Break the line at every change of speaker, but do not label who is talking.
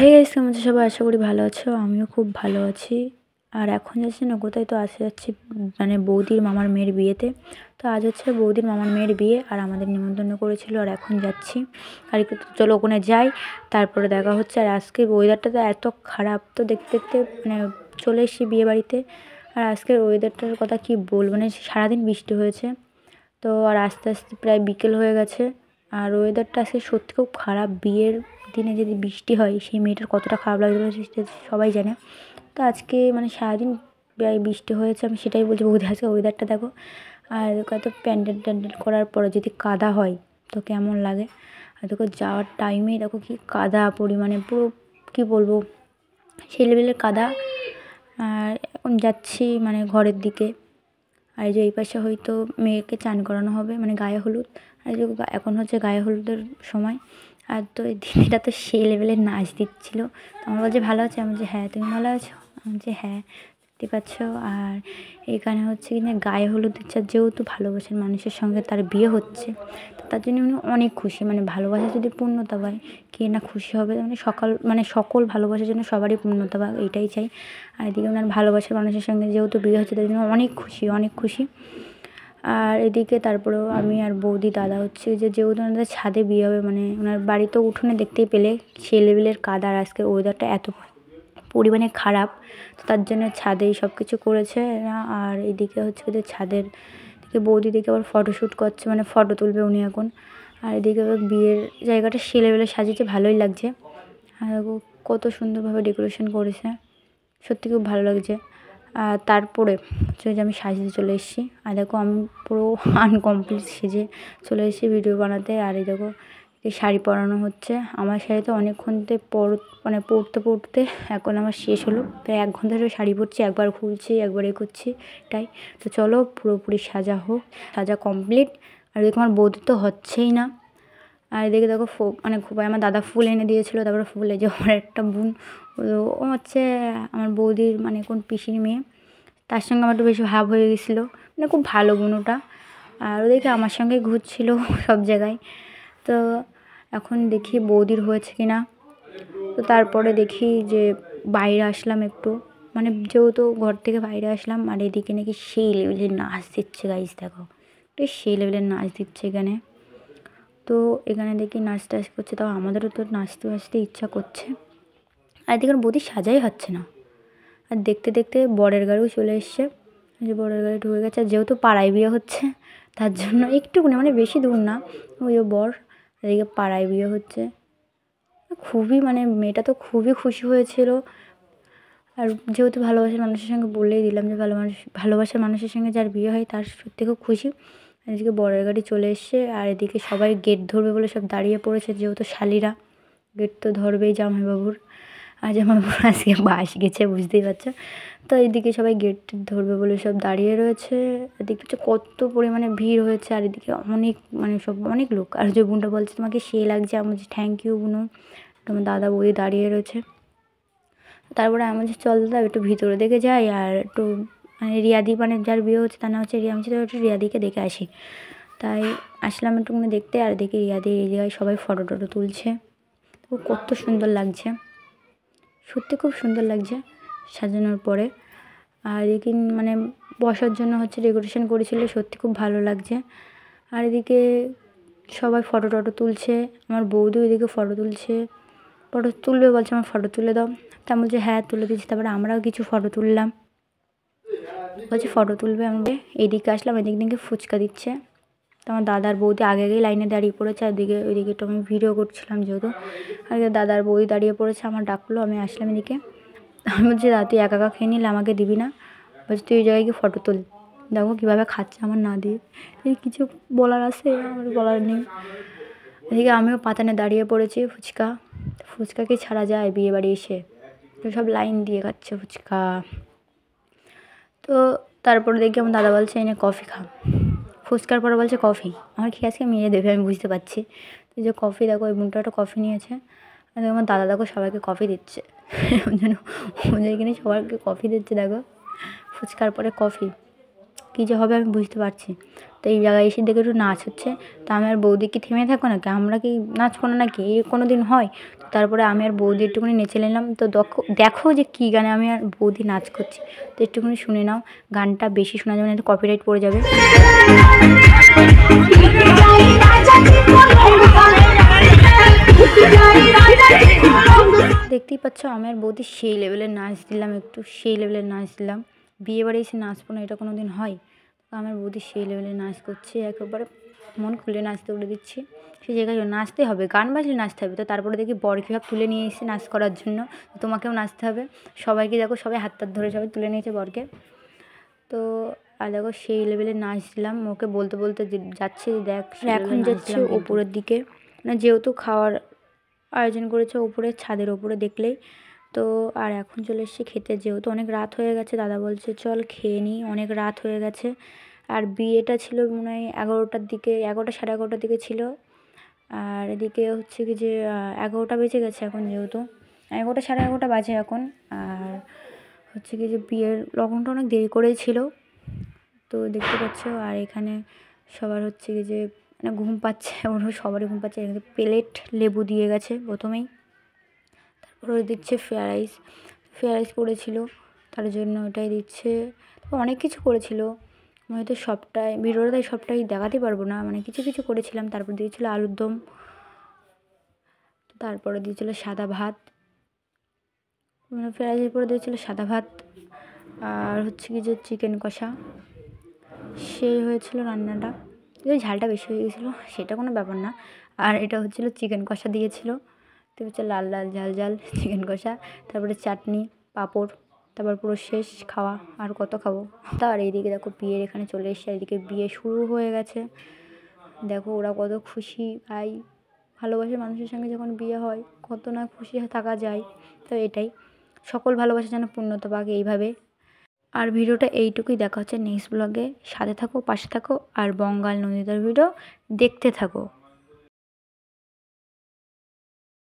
Hey guys, কেমন আছো সবাই? আশা করি ভালো আছো। আমিও খুব ভালো আছি। আর এখন যাচ্ছি না কোথায়, তো আসে যাচ্ছি মানে বৌদির মামার মেয়ের বিয়েতে। তো আজ হচ্ছে বৌদির মামার মেয়ের বিয়ে, আর আমাদের নিমন্ত্রণ করেছিল, আর এখন যাচ্ছি। আর একটু চলো ওখানে যাই, তারপরে দেখা হচ্ছে। আর আজকের ওয়েদারটা তো এত খারাপ, তো দেখতে দেখতে মানে চলে এসেছি বিয়ে বাড়িতে। আর আজকের ওয়েদারটার কথা কি বলবো, মানে সারাদিন বৃষ্টি হয়েছে। তো আর আস্তে আস্তে প্রায় বিকেল হয়ে গেছে। আর ওয়েদারটা আজকে সত্যি খুব খারাপ। বিয়ের দিনে যদি বৃষ্টি হয়, সেই মেয়েটার কতটা খারাপ লাগবে সেটা সবাই জানে। তো আজকে মানে সারাদিন প্রায় বৃষ্টি হয়েছে, আমি সেটাই বলছি বৌদি আজকে ওয়েদারটা দেখো। আর কত প্যান্ডেল ট্যান্ডেল করার পরে যদি কাদা হয় তো কেমন লাগে। আর দেখো যাওয়ার টাইমে দেখো কি কাদা পরিমাণে, পুরো কী বলবো, সেই লেভেলের কাদা। আর এখন যাচ্ছি মানে ঘরের দিকে। আর এই যে এই পাশে হয়তো মেয়েকে চান করানো হবে, মানে গায়ে হলুদ। আর এই যে এখন হচ্ছে গায়ে হলুদের সময়। আর তো এই দিদিটা তো সেই লেভেলের নাচ দিচ্ছিলো। তো আমার বলছে ভালো আছে, আমি বলছি হ্যাঁ। তুমি ভালো আছো? আমি বলছি হ্যাঁ। দেখতে পাচ্ছ। আর এখানে হচ্ছে কিনা গায়ে হলুদ দিচ্ছে, যেহেতু ভালোবাসার মানুষের সঙ্গে তার বিয়ে হচ্ছে, তো তার জন্য উনি অনেক খুশি। মানে ভালোবাসা যদি পূর্ণতা পায়, কে না খুশি হবে। মানে সকল ভালোবাসার জন্য সবারই পূর্ণতা পাক, এইটাই চাই। আর এদিকে ওনার ভালোবাসার মানুষের সঙ্গে যেহেতু বিয়ে হচ্ছে, তার জন্য অনেক খুশি, অনেক খুশি। আর এদিকে তারপরেও আমি আর বৌদি দাদা হচ্ছে যে, যেহেতু ওনাদের ছাদে বিয়ে হবে, মানে ওনার বাড়ি তো উঠোনে দেখতেই পেলে সেই লেভেলের কাদা। আর আজকের ওয়েদারটা এত পরিমাণে খারাপ, তো তার জন্য ছাদেই সব কিছু করেছে এরা। আর এদিকে হচ্ছে যে ছাদের দিকে বৌদি দিকে আবার ফটোশ্যুট করছে, মানে ফটো তুলবে উনি এখন। আর এদিকে বিয়ের জায়গাটা সে লেভেলে সাজিয়েছে, ভালোই লাগছে। আর কত সুন্দরভাবে ডেকোরেশন করেছে, সত্যি খুব ভালো লাগছে। আর তারপরে হচ্ছে যে আমি সাজতে চলে এসেছি। আর দেখো আমি পুরো আনকমপ্লিট সেজে চলে এসেছি ভিডিও বানাতে। আর এই দেখো এই শাড়ি পরানো হচ্ছে। আমার শাড়িতে অনেকক্ষণতে মানে পরতে পরতে এখন আমার শেষ হলো। প্রায় 1 ঘন্টা ধরে শাড়ি পরছি, একবার খুলছি একবার এ করছি, তাই। তো চলো পুরোপুরি সাজা হোক, সাজা কমপ্লিট। আর দেখো আমার বৌদি তো হচ্ছেই না। আর এদিকে দেখো মানে খুব আমার দাদা ফুল এনে দিয়েছিলো। তারপরে ফুল, এই যে আমার একটা বোন, ও হচ্ছে আমার বৌদির মানে কোন পিসির মেয়ে, তার সঙ্গে আমার একটু বেশি ভাব হয়ে গেছিলো। মানে খুব ভালো বোন ওটা। আর ওদেরকে আমার সঙ্গে ঘুরছিল সব জায়গায়। তো এখন দেখি বৌদির হয়েছে কি না। তো তারপরে দেখি যে বাইরে আসলাম একটু, মানে যেহেতু ঘর থেকে বাইরে আসলাম। আর এদিকে নাকি সেই লেভেলের নাচ দিচ্ছে গাইস, দেখো সেই লেভেলের নাচ দিচ্ছে এখানে। তো এখানে দেখি নাচ টাচ করছে, তাও আমাদেরও তো নাচতে নাচতে ইচ্ছা করছে। আর এদিকে বৌদি সাজাই হচ্ছে না। আর দেখতে দেখতে বরের গাড়িও চলে এসছে, যে বরের গাড়ি ঢুকে গেছে। আর যেহেতু পাড়ায় বিয়ে হচ্ছে, তার জন্য একটুকুনি, মানে বেশি দূর না, ওই বর এদিকে পাড়ায় বিয়ে হচ্ছে। খুবই মানে মেয়েটা তো খুবই খুশি হয়েছিল। আর যেহেতু ভালোবাসার মানুষের সঙ্গে বলেই দিলাম যে ভালোবাসার মানুষের সঙ্গে যার বিয়ে হয় তার সত্যি খুব খুশি। আর এদিকে বরের গাড়ি চলে এসছে। আর এদিকে সবাই গেট ধরবে বলে সব দাঁড়িয়ে পড়েছে, যেহেতু শালিরা গেট তো ধরবেই জামাইবাবুর। আর জামাইবাবুর আজকে বাস গেছে, বুঝতেই পারছো। তো এইদিকে সবাই গেট ধরবে বলে সব দাঁড়িয়ে রয়েছে। এদিকে হচ্ছে কত পরিমাণে ভিড় হয়েছে। আর এদিকে অনেক মানে সব অনেক লোক। আর যে বোনটা বলছে তোমাকে সে লাগছে, আমি বলছি থ্যাংক ইউ বুনু। তোমার দাদা বৌদি দাঁড়িয়ে রয়েছে। তারপরে আমি বলছি চল দাদা একটু ভিতরে দেখে যাই। আর একটু মানে রিয়াদি, মানে যার বিয়ে হচ্ছে তার নাম হচ্ছে রিয়া, আমি একটু রিয়াদিকে দেখে আসি। তাই আসলাম একটুখানি দেখতে। আর দেখি রিয়াদি এই জায়গায় সবাই ফটো টটো তুলছে। তো কত সুন্দর লাগছে, সত্যি খুব সুন্দর লাগছে সাজানোর পরে। আর এদিকে মানে বসার জন্য হচ্ছে ডেকোরেশন করেছিল, সত্যি খুব ভালো লাগছে। আর এদিকে সবাই ফটো টটো তুলছে, আমার বৌদিও এদিকে ফটো তুলছে, ফটো তুলবে বলছে, আমার ফটো তুলে দাও। তা বলছে হ্যাঁ তুলে দিচ্ছি। তারপরে আমরাও কিছু ফটো তুললাম, বলছে ফটো তুলবে। আমি এইদিকে আসলাম, এদিক দিকে ফুচকা দিচ্ছে। তো আমার দাদার বৌদি আগে আগেই লাইনে দাঁড়িয়ে পড়েছে। আর ওইদিকে একটু আমি ভিডিও করছিলাম যেহেতু। আর দাদার বৌদি দাঁড়িয়ে পড়েছে, আমার ডাকলো, আমি আসলাম এদিকে। আমি বলছি দাদা তুই একা একা খেয়ে নিলে আমাকে দিবি না? বলছি তুই ওই জায়গায় গিয়ে ফটো তুল। দেখো কীভাবে খাচ্ছে আমার না দিয়ে। কিছু বলার আছে? আমার বলার নেই। এদিকে আমিও পাতানে দাঁড়িয়ে পড়েছি। ফুচকা কি ছাড়া যায় বিয়ে বাড়ি এসে? তো সব লাইন দিয়ে খাচ্ছে ফুচকা। তো তারপরে দেখি আমার দাদা বলছে এনে কফি খা। ফুচকার পরে বলছে কফি। আমার খেয়ে আজকে মেরে দেবে, আমি বুঝতে পারছি। তো যে কফি, দেখো ওই বোনটা একটা কফি নিয়েছে। আর দেখো আমার দাদা দেখো সবাইকে কফি দিচ্ছে। ওই জন্য কিনে সবাইকে কফি দিচ্ছে, দেখো ফুচকার পরে কফি। কী যে হবে আমি বুঝতে পারছি। তো এই জায়গায় এসে দেখে একটু নাচ হচ্ছে, তা আমি আর বৌদি কি থেমে থাকবো নাকি? আমরা কি নাচবো না নাকি? এই কোনো দিন হয়? তো তারপরে আমি আর বৌদি একটুখানি নেচে নিলাম। তো দেখো যে কী গানে আমি আর বৌদি নাচ করছি। তো একটুখানি শুনে নাও। গানটা বেশি শোনা যাবে না, একটু কপিরাইট পড়ে যাবে। দেখতেই পাচ্ছ আমি আর বৌদি সেই লেভেলের নাচ দিলাম, একটু সেই লেভেলের নাচ দিলাম। বিয়েবাড়ি এসে নাচবো না এটা কোনো দিন হয়? তো আমার বৌদি সেই লেভেলের নাচ করছে, একেবারে মন খুলে নাচতে উঠে দিচ্ছি। সেই জায়গায় নাচতে হবে, গান বাজলে নাচতে হবে। তো তারপরে দেখি বরকে সব তুলে নিয়ে এসেছে নাচ করার জন্য, তোমাকেও নাচতে হবে। সবাইকে দেখো, সবাই হাত টাত ধরে সবাই তুলে নিয়েছে বরকে। তো আর দেখো সেই লেভেলের নাচ দিলাম, ওকে বলতে বলতে যাচ্ছে দেখ। এখন যাচ্ছে ওপরের দিকে, মানে যেহেতু খাওয়ার আয়োজন করেছে ওপরে, ছাদের ওপরে দেখলেই তো। আর এখন চলে এসেছি খেতে, যেহেতু অনেক রাত হয়ে গেছে। দাদা বলছে চল খেয়ে নিই, অনেক রাত হয়ে গেছে। আর বিয়েটা ছিল মনে হয় 11টার দিকে, 11টা সাড়ে 11টার দিকে ছিল। আর এদিকে হচ্ছে কি যে 11টা বেজে গেছে এখন, যেহেতু 11টা সাড়ে 11টা বাজে এখন। আর হচ্ছে কি যে বিয়ের লগনটা অনেক দেরি করেই ছিল, তো দেখতে পাচ্ছ। আর এখানে সবার হচ্ছে কি যে মানে ঘুম পাচ্ছে, ওরা সবারই ঘুম পাচ্ছে। এখানে প্লেট লেবু দিয়ে গেছে প্রথমেই, তারপরে দিচ্ছে ফ্রায়েড রাইস। ফ্রায়েড রাইস করেছিল, তার জন্য ওটাই দিচ্ছে। অনেক কিছু করেছিল, হয়তো সবটাই ভিডিওটা তাই সবটাই দেখাতে পারবো না, মানে কিছু কিছু করেছিলাম। তারপর দিয়েছিল আলুর দম, তারপরে দিয়েছিল সাদা ভাত, মানে ফ্রায়েড রাইসের পরে দিয়েছিল সাদা ভাত। আর হচ্ছে কি যে চিকেন কষা, সেই হয়েছিল রান্নাটা। যদি ঝালটা বেশি হয়ে গেছিলো সেটা কোনো ব্যাপার না। আর এটা হচ্ছিলো চিকেন কষা দিয়েছিল, তো হচ্ছে লাল লাল ঝাল ঝাল চিকেন কষা, তারপরে চাটনি, পাঁপড়, তারপর পুরো শেষ খাওয়া। আর কত খাবো? তার এইদিকে দেখো বিয়ের এখানে চলে এসছে, এইদিকে বিয়ে শুরু হয়ে গেছে। দেখো ওরা কত খুশি ভাই, ভালোবাসার মানুষের সঙ্গে যখন বিয়ে হয় কত না খুশি থাকা যায়। তো এটাই, সকল ভালোবাসা যেন পূর্ণতা পাক এইভাবে। আর ভিডিওটা এইটুকুই, দেখা হচ্ছে নেক্সট ব্লগে। সাথে থাকো, পাশে থাকো, আর বঙ্গাল নন্দিতার ভিডিও দেখতে থাকো।